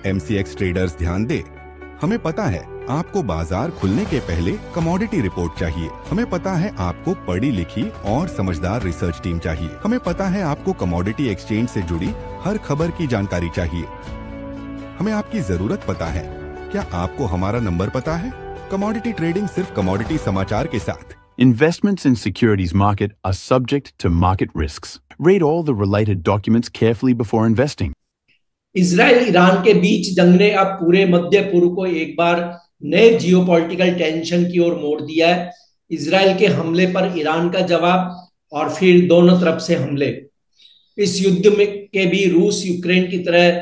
MCX traders ध्यान दे। हमें पता है आपको बाजार खुलने के पहले कमोडिटी रिपोर्ट चाहिए। हमें पता है आपको पढ़ी लिखी और समझदार रिसर्च टीम चाहिए। हमें पता है आपको कमोडिटी एक्सचेंज से जुड़ी हर खबर की जानकारी चाहिए। हमें आपकी जरूरत पता है। क्या आपको हमारा नंबर पता है? कमोडिटी ट्रेडिंग सिर्फ कमोडिटी समाचार के साथ। Investments in securities market are subject to market risks. Read all the related documents carefully before investing. Israel Iran के बीच जंग ने अब पूरे मध्य पूर्व को एक बार नए जियोपॉलिटिकल टेंशन की ओर मोड़ दिया है। इजराइल के हमले पर ईरान का जवाब और फिर दोनों तरफ से हमले। इस युद्ध में के भी रूस यूक्रेन की तरह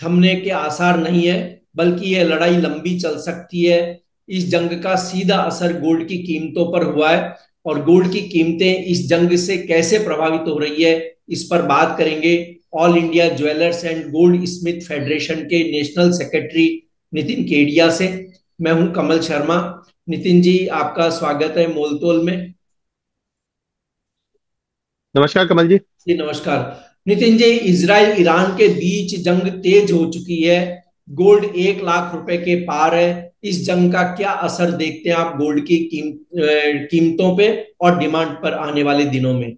थमने के आसार नहीं है, बल्कि यह लड़ाई लंबी चल सकती है। इस जंग का सीधा असर गोल्ड की कीमतों पर हुआ है और गोल्ड की कीमतें इस जंग से कैसे प्रभावित हो रही है, इस पर बात करेंगे all India jewellers and gold Smith federation के नेशनल सेक्रेटरी नितिन केडिया से। मैं हूं कमल शर्मा। नितिन जी, आपका स्वागत है मोलतोल में। नमस्कार कमल जी। जी नमस्कार। नितिन जी, इजराइल ईरान के बीच जंग तेज हो चुकी है। गोल्ड 1 लाख रुपए के पार है। इस जंग का क्या असर देखते हैं आप गोल्ड की कीमतों पे और डिमांड पर आने वाले दिनों में?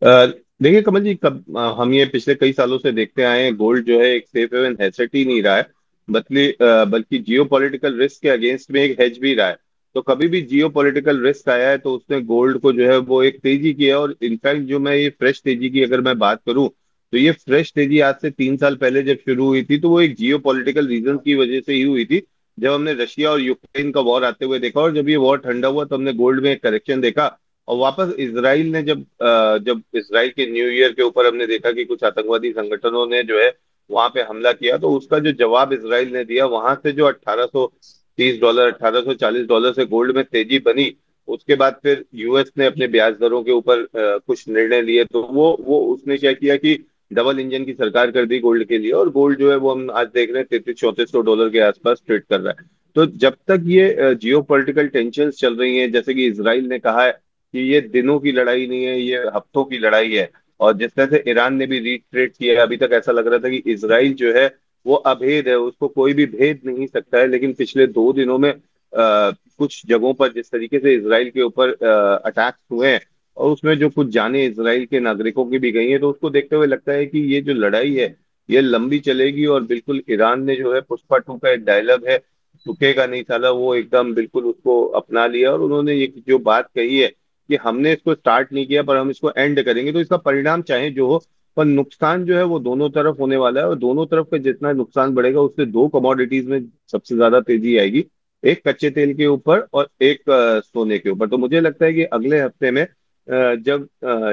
देखिए कमल जी, हम ये पिछले कई सालों से देखते आए हैं, गोल्ड जो है एक सेफ हेवन एसेट ही नहीं रहा है, बल्कि जियो पॉलिटिकल रिस्क के अगेंस्ट में एक हेज भी रहा है। तो कभी भी जियो पॉलिटिकल रिस्क आया है तो उसने गोल्ड को जो है वो एक तेजी की है। और इनफैक्ट जो मैं ये फ्रेश तेजी की अगर मैं बात करूं तो ये फ्रेश तेजी आज से 3 साल पहले जब शुरू हुई थी तो वो एक जियो पॉलिटिकल रीजन की वजह से ही हुई थी। जब हमने रशिया और यूक्रेन का वॉर आते हुए देखा और जब ये वॉर ठंडा हुआ तो हमने गोल्ड में एक करेक्शन देखा। और वापस इसराइल ने जब इसराइल के न्यू ईयर के ऊपर हमने देखा कि कुछ आतंकवादी संगठनों ने जो है वहां पे हमला किया, तो उसका जो जवाब इसराइल ने दिया, वहां से जो $1830 $1840 से गोल्ड में तेजी बनी। उसके बाद फिर यूएस ने अपने ब्याज दरों के ऊपर कुछ निर्णय लिए, तो वो उसने क्या किया कि डबल इंजन की सरकार कर दी गोल्ड के लिए, और गोल्ड जो है वो हम आज देख रहे हैं $3300-3400 के आसपास ट्रेड कर रहा है। तो जब तक ये जियो पॉलिटिकल टेंशन चल रही हैं, जैसे कि इसराइल ने कहा है कि ये दिनों की लड़ाई नहीं है, ये हफ्तों की लड़ाई है, और जिस तरह से ईरान ने भी रिट्रेट किया है, अभी तक ऐसा लग रहा था कि इसराइल जो है वो अभेद है, उसको कोई भी भेद नहीं सकता है। लेकिन पिछले 2 दिनों में कुछ जगहों पर जिस तरीके से इसराइल के ऊपर अटैक्स हुए हैं और उसमें जो कुछ जाने इसराइल के नागरिकों की भी गई हैं, तो उसको देखते हुए लगता है कि ये जो लड़ाई है ये लंबी चलेगी। और बिल्कुल ईरान ने जो है पुष्पा 2 का एक डायलॉग है, झुकेगा नहीं साला, वो एकदम बिल्कुल उसको अपना लिया। और उन्होंने ये जो बात कही है कि हमने इसको स्टार्ट नहीं किया पर हम इसको एंड करेंगे, तो इसका परिणाम चाहे जो हो, पर नुकसान जो है वो दोनों तरफ होने वाला है। और दोनों तरफ का जितना नुकसान बढ़ेगा उससे दो कमोडिटीज में सबसे ज्यादा तेजी आएगी, एक कच्चे तेल के ऊपर और एक सोने के ऊपर। तो मुझे लगता है कि अगले हफ्ते में जब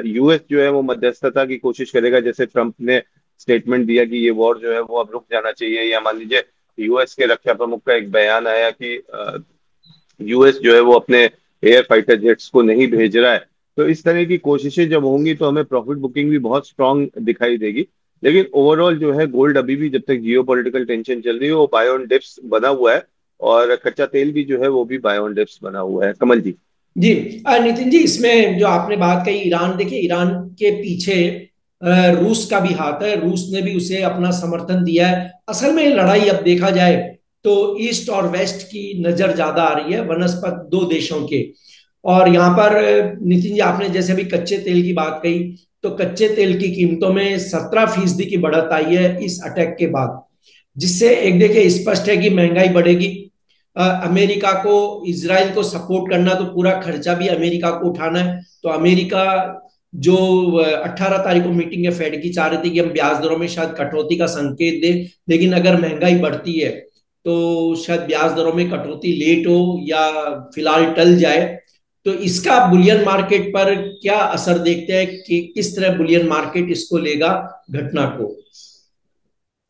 यूएस जो है वो मध्यस्थता की कोशिश करेगा, जैसे ट्रम्प ने स्टेटमेंट दिया कि ये वॉर जो है वो अब रुक जाना चाहिए, या मान लीजिए यूएस के रक्षा प्रमुख का एक बयान आया कि यूएस जो है वो अपने एयर फाइटर जेट्स को नहीं भेज रहा है, तो इस तरह की कोशिशें जब होंगी तो हमें प्रॉफिट बुकिंग भी बहुत स्ट्रांग दिखाई देगी। लेकिन ओवरऑल जो है गोल्ड अभी भी जब तक जियो पॉलिटिकल टेंशन चल रही है वो बाय ऑन डिप्स बना हुआ है, और कच्चा तेल भी जो है वो भी बाय ऑन डिप्स बना हुआ है। कमल जी। जी नितिन जी, इसमें जो आपने बात कही ईरान, देखिए ईरान के पीछे रूस का भी हाथ है। रूस ने भी उसे अपना समर्थन दिया है। असल में लड़ाई अब देखा जाए तो ईस्ट और वेस्ट की नजर ज्यादा आ रही है, वनस्पत दो देशों के। और यहाँ पर नितिन जी, आपने जैसे भी कच्चे तेल की बात कही, तो कच्चे तेल की कीमतों में 17% की बढ़त आई है इस अटैक के बाद, जिससे एक देखिए स्पष्ट है कि महंगाई बढ़ेगी। अमेरिका को इजराइल को सपोर्ट करना, तो पूरा खर्चा भी अमेरिका को उठाना है। तो अमेरिका जो 18 तारीख को मीटिंग है फेड की, चाह रही थी कि हम ब्याज दरों में शायद कटौती का संकेत दें, लेकिन अगर महंगाई बढ़ती है तो शायद ब्याज दरों में कटौती लेट हो या फिलहाल टल जाए। तो इसका बुलियन मार्केट पर क्या असर देखते हैं कि किस तरह बुलियन मार्केट इसको लेगा, घटना को?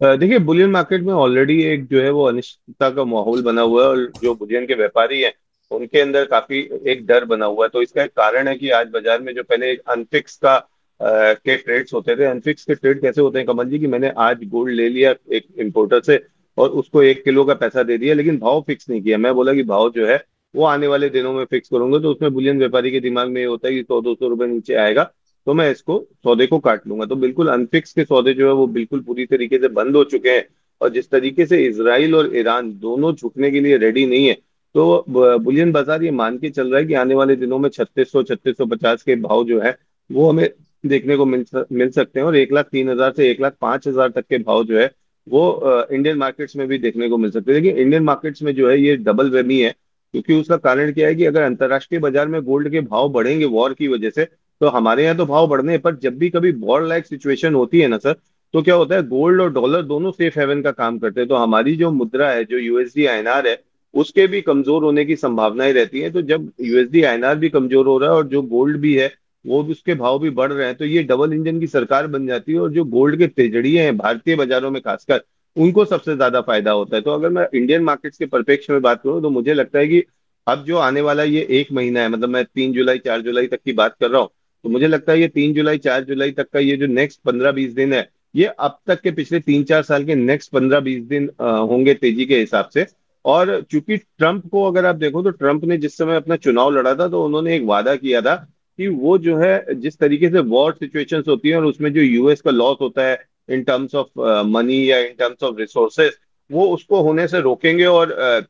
देखिए, बुलियन मार्केट में ऑलरेडी एक जो है वो अनिश्चितता का माहौल बना हुआ है, और जो बुलियन के व्यापारी हैं उनके अंदर काफी एक डर बना हुआ है। तो इसका एक कारण है कि आज बाजार में जो पहले एक अनफिक्स के ट्रेड्स होते थे, अनफिक्स के ट्रेड कैसे होते हैं कमल जी, कि मैंने आज गोल्ड ले लिया एक इंपोर्टर से और उसको 1 किलो का पैसा दे दिया, लेकिन भाव फिक्स नहीं किया। मैं बोला कि भाव जो है वो आने वाले दिनों में फिक्स करूंगा, तो उसमें बुलियन व्यापारी के दिमाग में ये होता है कि 100-200 रुपए नीचे आएगा तो मैं इसको सौदे को काट लूंगा। तो बिल्कुल अनफिक्स के सौदे जो है वो बिल्कुल पूरी तरीके से बंद हो चुके हैं। और जिस तरीके से इसराइल और ईरान दोनों झुकने के लिए रेडी नहीं है, तो बुलियन बाजार ये मान के चल रहा है कि आने वाले दिनों में 3600 3650 के भाव जो है वो हमें देखने को मिल सकते हैं, और 1,03,000 से 1,05,000 तक के भाव जो है वो इंडियन मार्केट्स में भी देखने को मिल सकते हैं। लेकिन इंडियन मार्केट्स में जो है ये डबल वेमी है, क्योंकि उसका कारण क्या है कि अगर अंतर्राष्ट्रीय बाजार में गोल्ड के भाव बढ़ेंगे वॉर की वजह से, तो हमारे यहाँ तो भाव बढ़ने हैं, पर जब भी कभी वॉर लाइक सिचुएशन होती है ना सर, तो क्या होता है, गोल्ड और डॉलर दोनों सेफ हेवन का काम करते हैं। तो हमारी जो मुद्रा है, जो यूएसडी आईएनआर है, उसके भी कमजोर होने की संभावनाएं रहती हैं। तो जब यूएसडी आईएनआर भी कमजोर हो रहा है और जो गोल्ड भी है वो भी, उसके भाव भी बढ़ रहे हैं, तो ये डबल इंजन की सरकार बन जाती है, और जो गोल्ड के तेजड़िए हैं भारतीय बाजारों में खासकर, उनको सबसे ज्यादा फायदा होता है। तो अगर मैं इंडियन मार्केट्स के परिप्रेक्ष्य में बात करूं, तो मुझे लगता है कि अब जो आने वाला ये एक महीना है, मतलब मैं 3 जुलाई 4 जुलाई तक की बात कर रहा हूँ, तो मुझे लगता है ये 3 जुलाई 4 जुलाई तक का ये जो नेक्स्ट 15-20 दिन है, ये अब तक के पिछले 3-4 साल के नेक्स्ट 15-20 दिन होंगे तेजी के हिसाब से। और चूंकि ट्रंप को अगर आप देखो, तो ट्रंप ने जिस समय अपना चुनाव लड़ा था, तो उन्होंने एक वादा किया था कि वो जो है जिस तरीके से वॉर सिचुएशंस होती हैं और उसमें जो यूएस का लॉस होता है इन टर्म्स ऑफ मनी या इन टर्म्स ऑफ रिसोर्सेस, वो उसको होने से रोकेंगे, और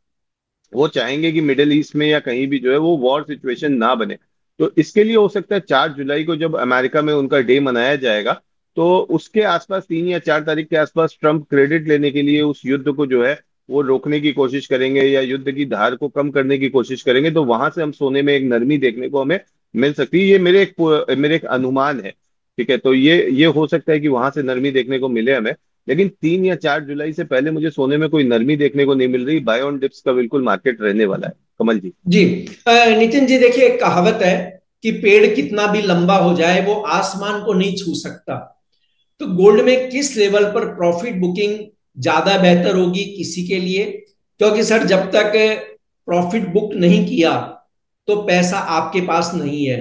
वो चाहेंगे कि मिडिल ईस्ट में या कहीं भी जो है वो वॉर सिचुएशन ना बने। तो इसके लिए हो सकता है 4 जुलाई को जब अमेरिका में उनका डे मनाया जाएगा, तो उसके आसपास 3 या 4 तारीख के आसपास ट्रम्प क्रेडिट लेने के लिए उस युद्ध को जो है वो रोकने की कोशिश करेंगे या युद्ध की धार को कम करने की कोशिश करेंगे। तो वहां से हम सोने में एक नरमी देखने को हमें मिल सकती है। ये मेरे एक अनुमान है। ठीक है, तो ये हो सकता है कि वहां से नरमी देखने को मिले हमें। लेकिन 3 या 4 जुलाई से पहले मुझे सोने में कोई नरमी देखने को नहीं मिल रही। बाय ऑन डिप्स का बिल्कुल मार्केट रहने वाला है, कमल जी। जी। नितिन जी, देखिए, एक कहावत है कि पेड़ कितना भी लंबा हो जाए वो आसमान को नहीं छू सकता। तो गोल्ड में किस लेवल पर प्रॉफिट बुकिंग ज्यादा बेहतर होगी किसी के लिए? क्योंकि सर, जब तक प्रॉफिट बुक नहीं किया तो पैसा आपके पास नहीं है,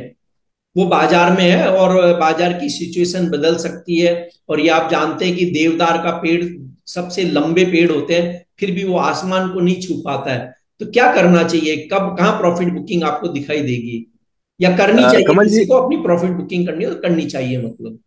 वो बाजार में है, और बाजार की सिचुएशन बदल सकती है। और ये आप जानते हैं कि देवदार का पेड़ सबसे लंबे पेड़ होते हैं, फिर भी वो आसमान को नहीं छू पाता है। तो क्या करना चाहिए, कब कहाँ प्रॉफिट बुकिंग आपको दिखाई देगी, या करनी चाहिए? कमल जी, किसी को अपनी प्रॉफिट बुकिंग करनी हो तो करनी चाहिए, मतलब।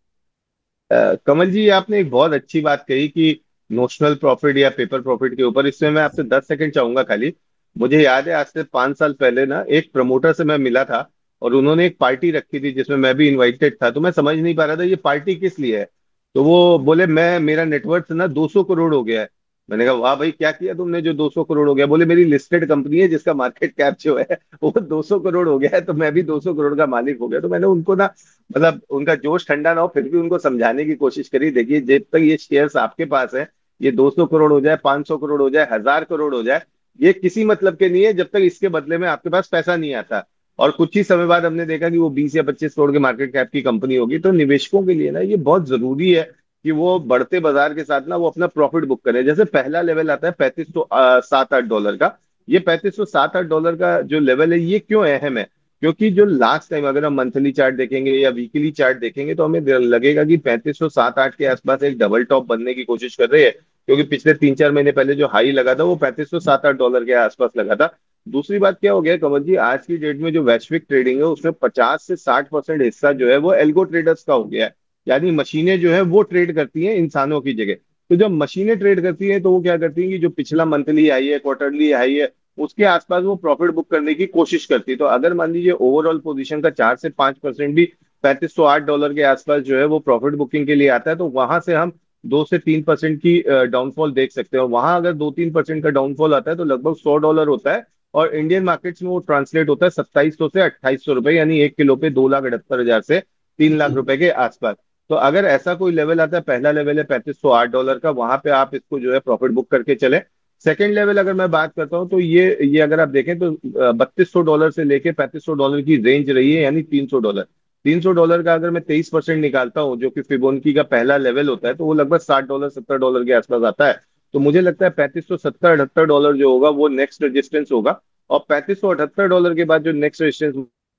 कमल जी, आपने एक बहुत अच्छी बात कही कि नोशनल प्रॉफिट या पेपर प्रॉफिट के ऊपर। इसमें मैं आपसे 10 सेकंड चाहूंगा खाली। मुझे याद है आज से 5 साल पहले ना एक प्रमोटर से मैं मिला था, और उन्होंने एक पार्टी रखी थी जिसमें मैं भी इनवाइटेड था। तो मैं समझ नहीं पा रहा था ये पार्टी किस लिए है। तो वो बोले, मेरा नेटवर्थ ना 200 करोड़ हो गया है। मैंने कहा वाह भाई, क्या किया तुमने जो 200 करोड़ हो गया? बोले मेरी लिस्टेड कंपनी है जिसका मार्केट कैप जो है वो 200 करोड़ हो गया है, तो मैं भी 200 करोड़ का मालिक हो गया। तो मैंने उनको ना, मतलब उनका जोश ठंडा ना हो, फिर भी उनको समझाने की कोशिश करी। देखिए, जब तक ये शेयर्स आपके पास है, ये 200 करोड़ हो जाए, 500 करोड़ हो जाए, 1,000 करोड़ हो जाए, ये किसी मतलब के नहीं है जब तक इसके बदले में आपके पास पैसा नहीं आता। और कुछ ही समय बाद हमने देखा कि वो 20 या 25 करोड़ के मार्केट कैप की कंपनी होगी। तो निवेशकों के लिए ना ये बहुत जरूरी है कि वो बढ़ते बाजार के साथ ना वो अपना प्रॉफिट बुक करें। जैसे पहला लेवल आता है 3507-8 डॉलर का। ये 3507-8 डॉलर का जो लेवल है, ये क्यों अहम है? क्योंकि जो लास्ट टाइम अगर हम मंथली चार्ट देखेंगे या वीकली चार्ट देखेंगे, तो हमें लगेगा कि 3507-8 के आसपास एक डबल टॉप बनने की कोशिश कर रहे हैं। क्योंकि पिछले 3-4 महीने पहले जो हाई लगा था वो 3507-8 डॉलर के आसपास लगा था। दूसरी बात क्या हो गया कमल जी, आज की डेट में जो वैश्विक ट्रेडिंग है उसमें 50 से 60% हिस्सा जो है वो एल्गो ट्रेडर्स का हो गया है। यानी मशीनें जो है वो ट्रेड करती हैं इंसानों की जगह। तो जब मशीनें ट्रेड करती हैं, तो वो क्या करती हैं कि जो पिछला मंथली हाई है, क्वार्टरली हाई है, उसके आसपास वो प्रॉफिट बुक करने की कोशिश करती है। तो अगर मान लीजिए ओवरऑल पोजीशन का 4 से 5% भी 3508 डॉलर के आसपास जो है वो प्रॉफिट बुकिंग के लिए आता है, तो वहां से हम 2 से 3% की डाउनफॉल देख सकते हैं। और वहां अगर 2-3% का डाउनफॉल आता है तो लगभग $100 होता है। और इंडियन मार्केट्स में वो ट्रांसलेट होता है 2700 से 2800 रुपए, यानी 1 किलो पे 2,78,000 से 3 लाख रुपए के आसपास। तो अगर ऐसा कोई लेवल आता है, पहला लेवल है 3508 डॉलर का, वहां पे आप इसको जो है प्रॉफिट बुक करके चले। सेकंड लेवल अगर मैं बात करता हूँ, तो ये अगर आप देखें तो 3200 डॉलर से लेके 3500 डॉलर की रेंज रही है, यानी 300 डॉलर। 300 डॉलर का अगर मैं 23% निकालता हूँ, जो कि फिबोनाची का पहला लेवल होता है, तो वो लगभग 60 डॉलर 70 डॉलर के आसपास आता है। तो मुझे लगता है 3570-78 डॉलर जो होगा वो नेक्स्ट रेजिस्टेंस होगा। और 3578 डॉलर के बाद जो नेक्स्ट रेजिस्टेंस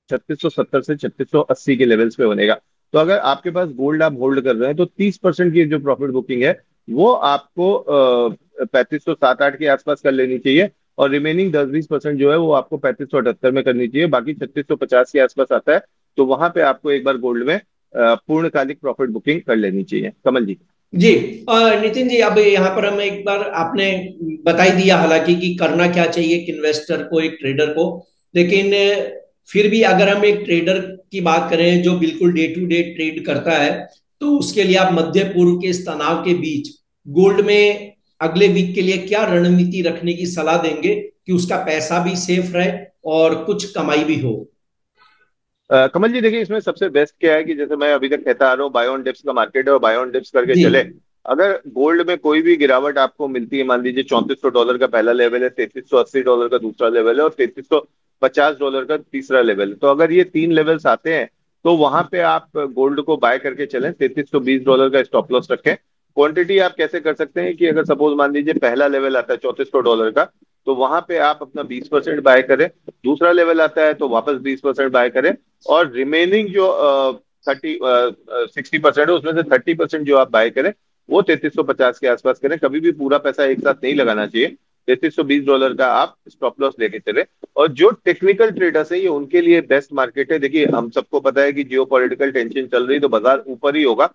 3670 से 3680 के लेवल्स पे बनेगा। तो अगर आपके पास गोल्ड आप होल्ड कर रहे हैं, तो 30% की जो प्रॉफिट बुकिंग है वो आपको 3507-8 के आसपास कर लेनी चाहिए। और रिमेनिंग 10-20% जो है वो आपको 3578 में करनी चाहिए। बाकी 3650 के आसपास आता है, तो वहां पे आपको एक बार गोल्ड में पूर्णकालिक प्रॉफिट बुकिंग कर लेनी चाहिए, कमल जी। जी। नितिन जी, अब यहाँ पर हम एक बार आपने बता ही दिया हालांकि कि करना क्या चाहिए एक इन्वेस्टर को, एक ट्रेडर को। लेकिन फिर भी अगर हम एक ट्रेडर की बात करें जो बिल्कुल डे टू डे ट्रेड करता है, तो उसके लिए आप मध्य पूर्व के इस तनाव के बीच गोल्ड में अगले वीक के लिए क्या रणनीति रखने की सलाह देंगे कि उसका पैसा भी सेफ रहे और कुछ कमाई भी हो? कमल जी देखिए, इसमें सबसे बेस्ट क्या है कि जैसे मैं अभी तक कहता आ रहा हूँ, बाय ऑन डिप्स का मार्केट है और बाय ऑन डिप्स करके जी। चले। अगर गोल्ड में कोई भी गिरावट आपको मिलती है, मान लीजिए $3400 का पहला लेवल है, $3380 का दूसरा लेवल है और $3350 का तीसरा लेवल है, तो अगर ये तीन लेवल्स आते हैं तो वहां पे आप गोल्ड को बाय करके चलें। $3320 का स्टॉप लॉस रखें। क्वांटिटी आप कैसे कर सकते हैं कि अगर सपोज मान लीजिए पहला लेवल आता है $3400 का, तो वहां पे आप अपना 20% बाय करें। दूसरा लेवल आता है तो वापस 20% बाय करें। और रिमेनिंग जो 60% है उसमें से 30% जो आप बाय करें वो 3350 के आसपास करें। कभी भी पूरा पैसा एक साथ नहीं लगाना चाहिए। $3320 का आप स्टॉप लॉस लेके चले। और जो टेक्निकल ट्रेडर्स है ये उनके लिए बेस्ट मार्केट है। देखिए, हम सबको पता है कि जियो पॉलिटिकल टेंशन चल रही तो बाजार ऊपर ही होगा।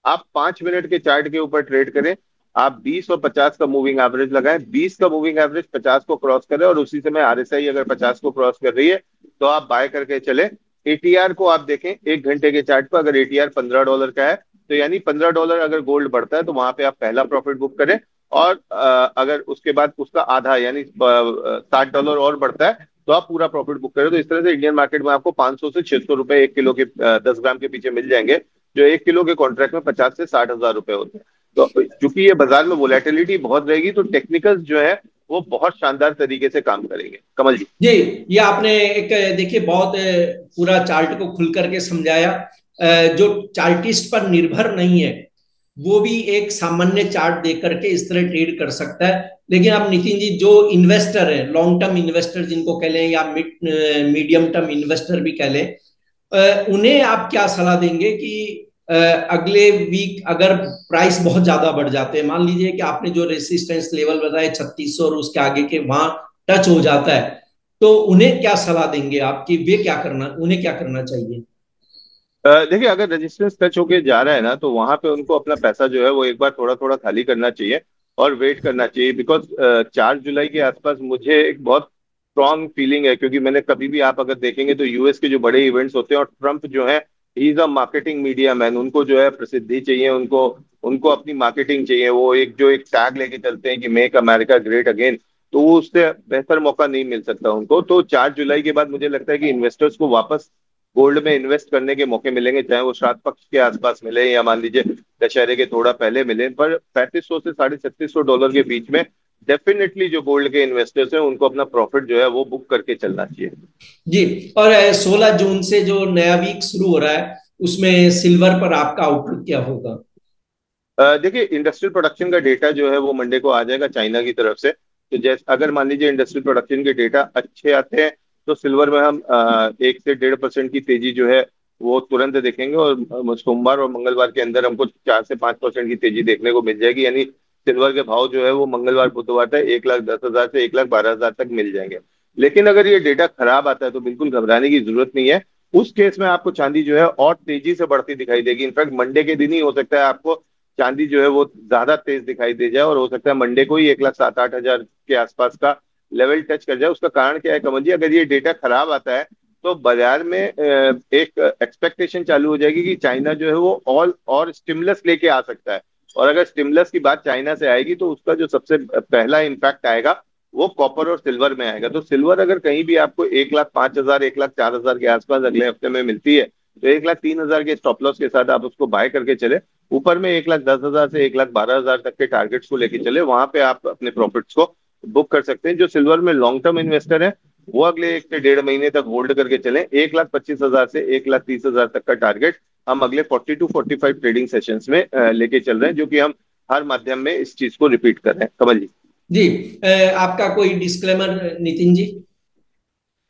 आप 5 मिनट के चार्ट के ऊपर ट्रेड करें। आप 20 और 50 का मूविंग एवरेज लगाएं, 20 का मूविंग एवरेज 50 को क्रॉस करें और उसी समय आरएसआई अगर 50 को क्रॉस कर रही है तो आप बाय करके चले। एटीआर को आप देखें एक घंटे के चार्ट पर, अगर एटीआर $15 का है तो यानी $15 अगर गोल्ड बढ़ता है तो वहां पे आप पहला प्रॉफिट बुक करें। और अगर उसके बाद उसका आधा यानी $60 और बढ़ता है तो आप पूरा प्रॉफिट बुक करें। तो इस तरह से इंडियन मार्केट में आपको 500 से 600 रुपए 1 किलो के 10 ग्राम के पीछे मिल जाएंगे, जो 1 किलो के कॉन्ट्रैक्ट में 50 से 60 हजार रुपए होते हैं। तो चूंकि ये बाजार में वोलेटिलिटी बहुत रहेगी तो टेक्निकल्स जो है वो बहुत शानदार तरीके से काम करेंगे। कमल जी। जी, ये आपने एक देखिए बहुत पूरा चार्ट को खुल करके समझाया। जो चार्टिस्ट पर निर्भर नहीं है वो भी एक सामान्य चार्ट देख करके इस तरह ट्रेड कर सकता है। लेकिन अब नितिन जी, जो इन्वेस्टर है, लॉन्ग टर्म इन्वेस्टर जिनको कह लें या मीडियम टर्म इन्वेस्टर भी कह लें, उन्हें आप क्या सलाह देंगे कि अगले वीक अगर प्राइस बहुत ज्यादा बढ़ जाते हैं, मान लीजिए कि आपने जो रेसिस्टेंस लेवल बताया 3600 और उसके आगे के वहां टच हो जाता है, तो उन्हें क्या सलाह देंगे आप कि वे क्या करना, उन्हें क्या करना चाहिए? देखिए, अगर रेजिस्टेंस टच होके जा रहा है ना तो वहां पे उनको अपना पैसा जो है वो एक बार थोड़ा थोड़ा खाली करना चाहिए और वेट करना चाहिए। बिकॉज 4 जुलाई के आसपास मुझे एक बहुत स्ट्रांग फीलिंग है, क्योंकि मैंने कभी भी आप अगर देखेंगे तो यूएस के जो बड़े इवेंट्स होते हैं और ट्रम्प जो है he is a marketing media man, उनको जो है प्रसिद्धि चाहिए, उनको उनको अपनी मार्केटिंग चाहिए। वो एक जो एक टैग लेके चलते हैं कि मेक अमेरिका ग्रेट अगेन, तो वो उससे बेहतर मौका नहीं मिल सकता उनको। तो 4 जुलाई के बाद मुझे लगता है कि इन्वेस्टर्स को वापस गोल्ड में इन्वेस्ट करने के मौके मिलेंगे, चाहे वो श्राद्ध पक्ष के आसपास मिले या मान लीजिए दशहरे के थोड़ा पहले मिले। पर 3500 से $3600 के बीच में डेफिनेटली जो गोल्ड के इन्वेस्टर्स हैं उनको अपना प्रॉफिट जो है वो बुक करके चलना चाहिए। जी। और 16 जून से जो नया वीक शुरू हो रहा है उसमें सिल्वर पर आपका आउटलुक क्या होगा? देखिए, इंडस्ट्रियल प्रोडक्शन का डेटा जो है वो मंडे को आ जाएगा चाइना की तरफ से। तो जैसे अगर मान लीजिए इंडस्ट्रियल प्रोडक्शन के डेटा अच्छे आते हैं तो सिल्वर में हम 1 से 1.5% की तेजी जो है वो तुरंत देखेंगे। और सोमवार और मंगलवार के अंदर हमको 4 से 5% की तेजी देखने को मिल जाएगी। यानी सिल्वर के भाव जो है वो मंगलवार बुधवार तक 1,10,000 से 1,12,000 तक मिल जाएंगे। लेकिन अगर ये डेटा खराब आता है तो बिल्कुल घबराने की जरूरत नहीं है। उस केस में आपको चांदी जो है और तेजी से बढ़ती दिखाई देगी। इनफैक्ट मंडे के दिन ही हो सकता है आपको चांदी जो है वो ज्यादा तेज दिखाई दे जाए और हो सकता है मंडे को ही 1,07,000-8,000 के आसपास का लेवल टच कर जाए। उसका कारण क्या है कमल जी? अगर ये डेटा खराब आता है तो बाजार में एक एक्सपेक्टेशन चालू हो जाएगी कि चाइना जो है वो ऑल और स्टिमुलस लेके आ सकता है। और अगर स्टिमुलस की बात चाइना से आएगी तो उसका जो सबसे पहला इम्पैक्ट आएगा वो कॉपर और सिल्वर में आएगा। तो सिल्वर अगर कहीं भी आपको 1,05,000 1,04,000 के आसपास अगले हफ्ते में मिलती है तो 1,03,000 के स्टॉप लॉस के साथ आप उसको बाय करके चले। ऊपर में 1,10,000 से 1,12,000 तक के टारगेट्स को लेके चले, वहां पे आप अपने प्रॉफिट्स को बुक कर सकते हैं। जो सिल्वर में लॉन्ग टर्म इन्वेस्टर है वो अगले 1 से 1.5 महीने तक होल्ड करके चले। 1,25,000 से 1,30,000 तक का टारगेट हम अगले 40 to 45 ट्रेडिंग सेशंस में लेके चल रहे हैं, जो कि हम हर माध्यम में इस चीज को रिपीट कर रहे हैं। कमल जी। जी। आपका कोई डिस्क्लेमर नितिन जी?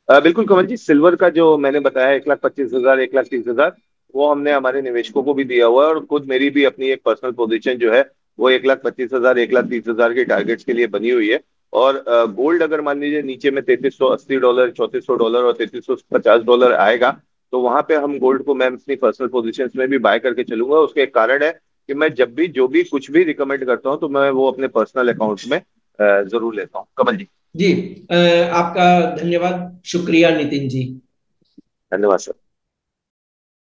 बिल्कुल कमल जी, सिल्वर का जो मैंने बताया 1,25,000 1,30,000 वो हमने हमारे निवेशकों को भी दिया हुआ है और खुद मेरी भी अपनी एक पर्सनल पोजीशन जो है वो 1,25,000 1,30,000 के टारगेट्स के लिए बनी हुई है। और गोल्ड अगर मान लीजिए नीचे में $3380 $3400 और $3350 आएगा तो वहां पे हम गोल्ड को मैं अपनी पर्सनल पोजीशंस में भी बाय करके चलूंगा। उसका एक कारण है कि मैं जब भी जो भी कुछ भी रिकमेंड करता हूँ तो मैं वो अपने पर्सनल अकाउंट में जरूर लेता हूँ। कमल जी। जी, आपका धन्यवाद, शुक्रिया नितिन जी। धन्यवाद सर।